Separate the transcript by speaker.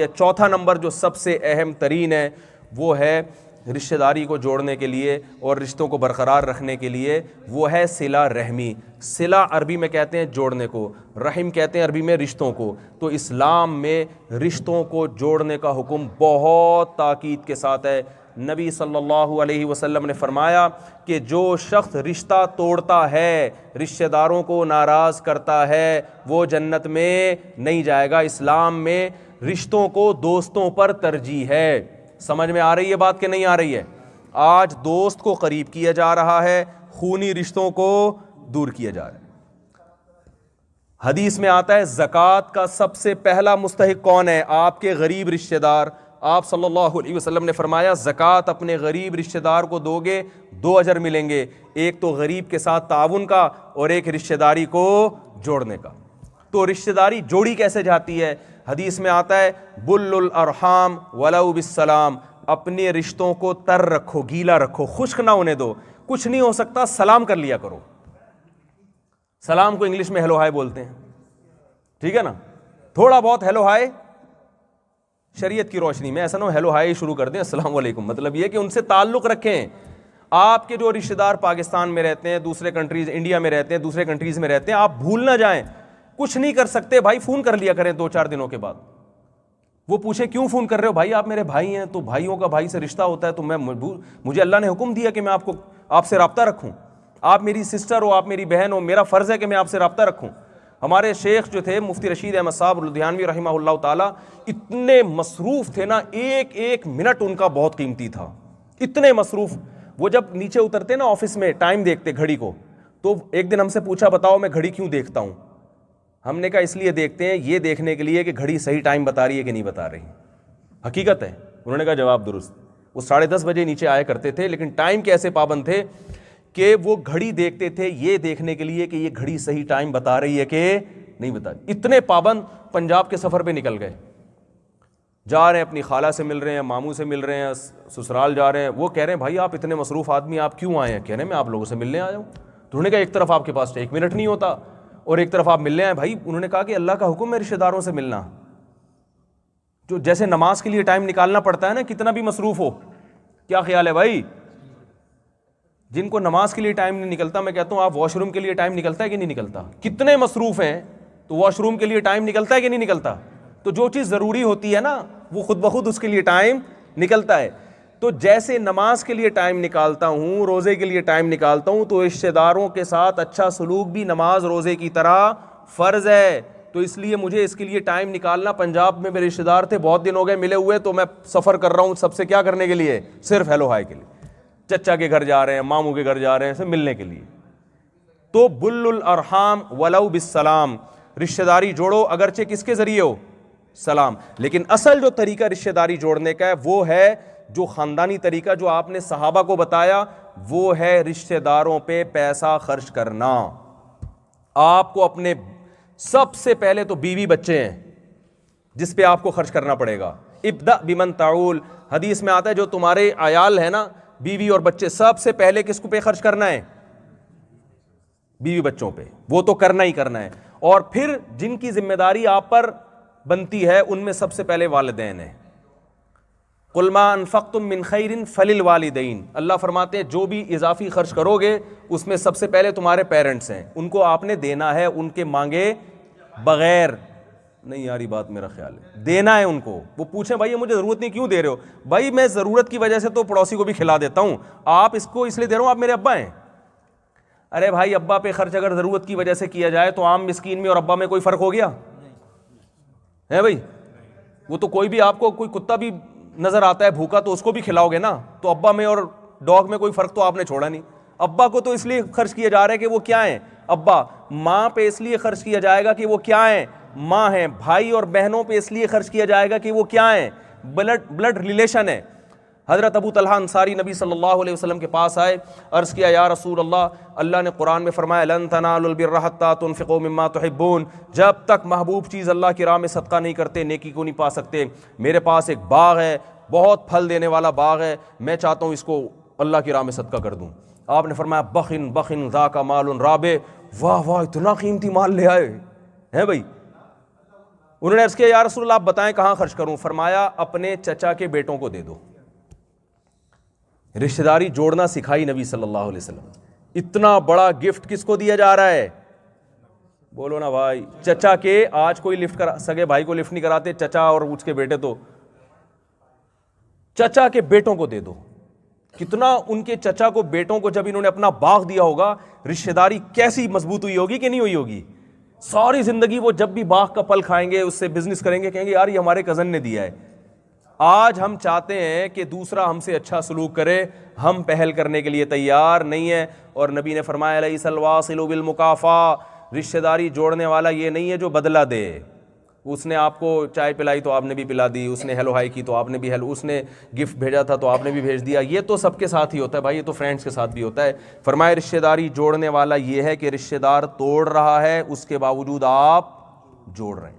Speaker 1: ہے۔ چوتھا نمبر جو سب سے اہم ترین ہے وہ ہے رشتہ داری کو جوڑنے کے لیے اور رشتوں کو برقرار رکھنے کے لیے، وہ ہے صلہ رحمی۔ صلہ عربی میں کہتے ہیں جوڑنے کو، رحم کہتے ہیں عربی میں رشتوں کو۔ تو اسلام میں رشتوں کو جوڑنے کا حکم بہت تاکید کے ساتھ ہے۔ نبی صلی اللہ علیہ وسلم نے فرمایا کہ جو شخص رشتہ توڑتا ہے، رشتہ داروں کو ناراض کرتا ہے، وہ جنت میں نہیں جائے گا۔ اسلام میں رشتوں کو دوستوں پر ترجیح ہے۔ سمجھ میں آ رہی ہے بات کہ نہیں آ رہی ہے؟ آج دوست کو قریب کیا جا رہا ہے، خونی رشتوں کو دور کیا جا رہا ہے۔ حدیث میں آتا ہے زکوٰۃ کا سب سے پہلا مستحق کون ہے؟ آپ کے غریب رشتہ دار۔ آپ صلی اللہ علیہ وسلم نے فرمایا زکوٰۃ اپنے غریب رشتہ دار کو دو گے 2 اجر ملیں گے، ایک تو غریب کے ساتھ تعاون کا اور ایک رشتہ داری کو جوڑنے کا۔ تو رشتہ داری جوڑی کیسے جاتی ہے؟ حدیث میں آتا ہے بل الارحام ولو بالسلام، اپنے رشتوں کو تر رکھو، گیلا رکھو، خشک نہ ہونے دو۔ کچھ نہیں ہو سکتا سلام کر لیا کرو۔ سلام کو انگلش میں ہیلو ہائے بولتے ہیں، ٹھیک ہے نا؟ تھوڑا بہت ہیلو ہائے شریعت کی روشنی میں، ایسا نہ ہو ہیلو ہائے شروع کر دیں السلام علیکم۔ مطلب یہ کہ ان سے تعلق رکھیں۔ آپ کے جو رشتہ دار پاکستان میں رہتے ہیں، دوسرے کنٹریز، انڈیا میں رہتے ہیں، دوسرے کنٹریز میں رہتے ہیں، آپ بھول نہ جائیں۔ کچھ نہیں کر سکتے بھائی، فون کر لیا کریں 2-4 دنوں کے بعد۔ وہ پوچھے کیوں فون کر رہے ہو؟ بھائی آپ میرے بھائی ہیں، تو بھائیوں کا بھائی سے رشتہ ہوتا ہے، تو مجھے اللہ نے حکم دیا کہ میں آپ سے رابطہ رکھوں۔ آپ میری سسٹر ہو، آپ میری بہن ہو، میرا فرض ہے کہ میں آپ سے رابطہ رکھوں۔ ہمارے شیخ جو تھے مفتی رشید احمد صاحب لدھیانوی رحمہ اللہ تعالیٰ، اتنے مصروف تھے نا، ایک منٹ ان کا بہت قیمتی تھا، اتنے مصروف۔ وہ جب نیچے اترتے نا آفس میں، ٹائم دیکھتے گھڑی کو، تو ایک دن ہم سے پوچھا بتاؤ میں گھڑی کیوں دیکھتا ہوں؟ ہم نے کہا اس لیے دیکھتے ہیں، یہ دیکھنے کے لیے کہ گھڑی صحیح ٹائم بتا رہی ہے کہ نہیں بتا رہی۔ حقیقت ہے۔ انہوں نے کہا جواب درست۔ وہ 10:30 بجے نیچے آیا کرتے تھے، لیکن ٹائم کے ایسے پابند تھے کہ وہ گھڑی دیکھتے تھے یہ دیکھنے کے لیے کہ یہ گھڑی صحیح ٹائم بتا رہی ہے کہ نہیں بتا رہی۔ اتنے پابند پنجاب کے سفر پہ نکل گئے، جا رہے ہیں اپنی خالہ سے مل رہے ہیں، ماموں سے مل رہے ہیں، سسرال جا رہے ہیں۔ وہ کہہ رہے ہیں بھائی آپ اتنے مصروف آدمی آپ کیوں آئے ہیں؟ کہہ رہے ہیں میں آپ لوگوں سے ملنے آیا ہوں۔ تو انہوں نے کہا ایک طرف آپ کے پاس 1 منٹ نہیں ہوتا اور ایک طرف آپ ملنے آئے بھائی۔ انہوں نے کہا کہ اللہ کا حکم ہے رشتہ داروں سے ملنا، جو جیسے نماز کے لیے ٹائم نکالنا پڑتا ہے نا، کتنا بھی مصروف ہو۔ کیا خیال ہے بھائی؟ جن کو نماز کے لیے ٹائم نہیں نکلتا، میں کہتا ہوں آپ واش روم کے لیے ٹائم نکلتا ہے کہ نہیں نکلتا؟ کتنے مصروف ہیں تو واش روم کے لیے ٹائم نکلتا ہے کہ نہیں نکلتا؟ تو جو چیز ضروری ہوتی ہے نا، وہ خود بخود اس کے لیے ٹائم نکلتا ہے۔ تو جیسے نماز کے لیے ٹائم نکالتا ہوں، روزے کے لیے ٹائم نکالتا ہوں، تو رشتہ داروں کے ساتھ اچھا سلوک بھی نماز روزے کی طرح فرض ہے۔ تو اس لیے مجھے اس کے لیے ٹائم نکالنا، پنجاب میں میرے رشتہ دار تھے، بہت دن ہو گئے ملے ہوئے، تو میں سفر کر رہا ہوں سب سے کیا کرنے کے لیے؟ صرف ہیلو ہائے کے لیے۔ چچا کے گھر جا رہے ہیں، ماموں کے گھر جا رہے ہیں، سے ملنے کے لیے۔ تو بل الارحام ولو بالسلام، رشتہ داری جوڑو اگرچہ کس کے ذریعے ہو؟ سلام۔ لیکن اصل جو طریقہ رشتہ داری جوڑنے کا ہے وہ ہے جو خاندانی طریقہ جو آپ نے صحابہ کو بتایا، وہ ہے رشتہ داروں پہ پیسہ خرچ کرنا۔ آپ کو اپنے سب سے پہلے تو بیوی بچے ہیں جس پہ آپ کو خرچ کرنا پڑے گا۔ ابدأ بمن تعول، حدیث میں آتا ہے جو تمہارے عیال ہے نا، بیوی اور بچے، سب سے پہلے کس کو پہ خرچ کرنا ہے؟ بیوی بچوں پہ، وہ تو کرنا ہی کرنا ہے۔ اور پھر جن کی ذمہ داری آپ پر بنتی ہے ان میں سب سے پہلے والدین ہیں۔ قل ما انفقتم من خیر فللوالدین، اللہ فرماتے ہیں جو بھی اضافی خرچ کرو گے اس میں سب سے پہلے تمہارے پیرنٹس ہیں، ان کو آپ نے دینا ہے، ان کے مانگے بغیر نہیں۔ یاری بات میرا خیال ہے دینا ہے ان کو۔ وہ پوچھیں بھائی یہ مجھے ضرورت نہیں کیوں دے رہے ہو؟ بھائی میں ضرورت کی وجہ سے تو پڑوسی کو بھی کھلا دیتا ہوں، آپ اس کو اس لیے دے رہا ہوں آپ میرے ابا ہیں۔ ارے بھائی ابا پہ خرچ اگر ضرورت کی وجہ سے کیا جائے تو عام مسکین میں اور ابا میں کوئی فرق ہو گیا ہے بھائی؟ وہ تو کوئی بھی آپ کو کوئی کتا بھی نظر آتا ہے بھوکا تو اس کو بھی کھلاؤ گے نا، تو ابا میں اور ڈاگ میں کوئی فرق تو آپ نے چھوڑا نہیں۔ ابا کو تو اس لیے خرچ کیا جا رہا ہے کہ وہ کیا ہیں؟ ابا۔ ماں پہ اس لیے خرچ کیا جائے گا کہ وہ کیا ہیں؟ ماں ہیں۔ بھائی اور بہنوں پہ اس لیے خرچ کیا جائے گا کہ وہ کیا ہیں؟ بلڈ ریلیشن ہے۔ حضرت ابو طلحہ انصاری نبی صلی اللہ علیہ وسلم کے پاس آئے، عرض کیا یا رسول اللہ، اللہ نے قرآن میں فرمایا لن تنالوا البر حتى تنفقوا مما تحبون، جب تک محبوب چیز اللہ کی راہ میں صدقہ نہیں کرتے نیکی کو نہیں پا سکتے۔ میرے پاس ایک باغ ہے، بہت پھل دینے والا باغ ہے، میں چاہتا ہوں اس کو اللہ کی راہ میں صدقہ کر دوں۔ آپ نے فرمایا بخن ذاک مال رابح، واہ واہ اتنا قیمتی مال لے آئے ہیں بھائی، انہوں نے عرض کیا یا رسول اللہ آپ بتائیں کہاں خرچ کروں؟ فرمایا اپنے چچا کے بیٹوں کو دے دو۔ رشتہ داری جوڑنا سکھائی نبی صلی اللہ علیہ وسلم۔ اتنا بڑا گفٹ کس کو دیا جا رہا ہے؟ بولو نا بھائی، چچا کے۔ آج کوئی لفٹ کرا، سگے بھائی کو لفٹ نہیں کراتے، چچا اور اس کے بیٹے تو چچا کے بیٹوں کو دے دو۔ کتنا ان کے چچا کو، بیٹوں کو جب انہوں نے اپنا باغ دیا ہوگا، رشتہ داری کیسی مضبوط ہوئی ہوگی کہ نہیں ہوئی ہوگی؟ ساری زندگی وہ جب بھی باغ کا پھل کھائیں گے، اس سے بزنس کریں گے، کہیں گے یار یہ ہمارے کزن نے دیا ہے۔ آج ہم چاہتے ہیں کہ دوسرا ہم سے اچھا سلوک کرے، ہم پہل کرنے کے لیے تیار نہیں ہے۔ اور نبی نے فرمایا لیس الواصل بالمکافہ، رشتہ داری جوڑنے والا یہ نہیں ہے جو بدلہ دے۔ اس نے آپ کو چائے پلائی تو آپ نے بھی پلا دی، اس نے ہیلو ہائی کی تو آپ نے بھی ہیلو، اس نے گفٹ بھیجا تھا تو آپ نے بھی بھیج دیا۔ یہ تو سب کے ساتھ ہی ہوتا ہے بھائی، یہ تو فرینڈس کے ساتھ بھی ہوتا ہے۔ فرمایا رشتہ داری جوڑنے والا یہ ہے کہ رشتہ دار توڑ رہا ہے، اس کے باوجود آپ جوڑ رہے ہیں۔